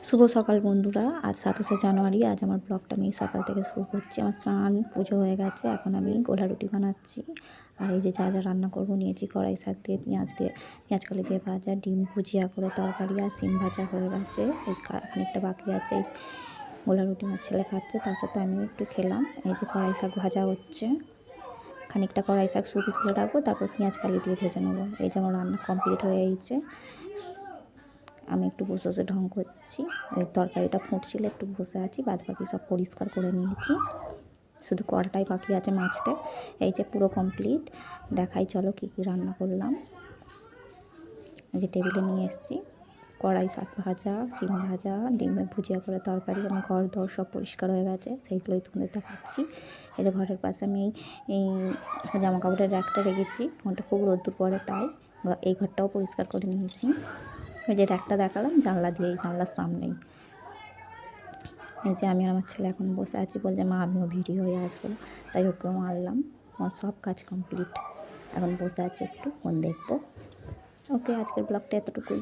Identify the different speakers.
Speaker 1: শুভ সকাল বন্ধুরা। আজ ২৭শে জানুয়ারি। আজ আমার ব্লগটা আমি সকাল থেকে শুরু করছি। আমার স্নান পুজো হয়ে গেছে। এখন আমি গোলা রুটি বানাচ্ছি। আর এই যে যা রান্না করব নিয়েছি, কড়াই শাক দিয়ে পেঁয়াজ কলি দিয়ে ভাজা, ডিম ভুজিয়া করে তরকারি, আর সিম ভাজা হয়ে গেছে। এই খানিকটা বাকি আছে। এই গোলা রুটি আমার ছেলে খাচ্ছে, তার সাথে আমিও একটু খেলাম। এই যে কড়াই শাক ভাজা হচ্ছে। খানিকটা কড়াই শাক শুধু তুলে রাখবো, তারপর পেঁয়াজ কালি দিয়ে ভেজে নেবো। এই যে আমার রান্না কমপ্লিট হয়ে গেছে। আমি একটু বসে বসে ঢং করছি। এই তরকারিটা ফুটছিল, একটু বসে আছি। বাদবাকি সব পরিষ্কার করে নিয়েছি, শুধু কড়াটাই বাকি আছে মাজতে। এই যে পুরো কমপ্লিট। দেখাই চলো কী কী রান্না করলাম। এই যে টেবিলে নিয়ে এসেছি কড়াই শাক ভাজা, সিম ভাজা, ডিমের ভুজিয়া করে তরকারি। আমার ঘর দর সব পরিষ্কার হয়ে গেছে, সেইগুলোই তোমাদের দেখাচ্ছি। এই যে ঘরের পাশে আমি এই জামা কাপড়ের র্যাকটা রেখেছি, ওটা খুব রোদ্দুর পড়ে, তাই এই ঘরটাও পরিষ্কার করে নিয়েছি। ওই যে র্যাকটা দেখালাম জানলা দিয়ে, এই জানলার সামনেই। এই যে আমি আর আমার ছেলে এখন বসে আছি, বলছে মা আমিও ভিডিও হয়ে আসবো, তাই ওকেও মারলাম। আমার সব কাজ কমপ্লিট, এখন বসে আছি একটু ফোন দেখবো। ওকে, আজকের ব্লগটা এতটুকুই।